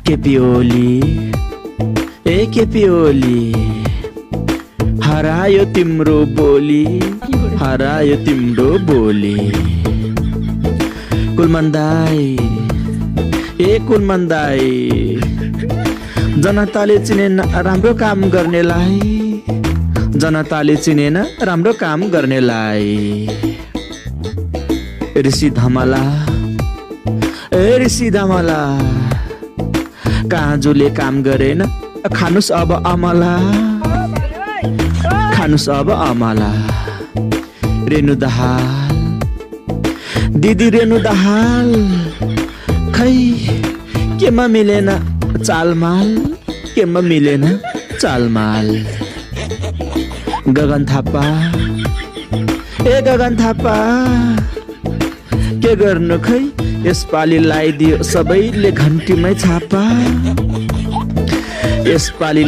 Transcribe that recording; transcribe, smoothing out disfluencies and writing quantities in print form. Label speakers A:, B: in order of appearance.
A: केपी ओली ए केपी ओली हरायो तिम्रो बोली हरायो तिम्रो बोली कुलमन्दाई ए कुलमन्दाई जनताले चिनेन राम्रो काम गर्नेलाई जनताले चिनेन राम्रो काम गर्नेलाई ऋषि धमला ए ऋषि धमला काजुले काम गरेन खानुस् अब अमला खानुस् अब अमला रेणु दाहाल दिदी रेणु दाहाल खै केमा मिलेन चालमाल केमा मिलेन चालमाल गगन थापा ए गगन थापा के गर्नु खै यसपालि लगाइदियो सबैले घन्टीमै छापा यसपालि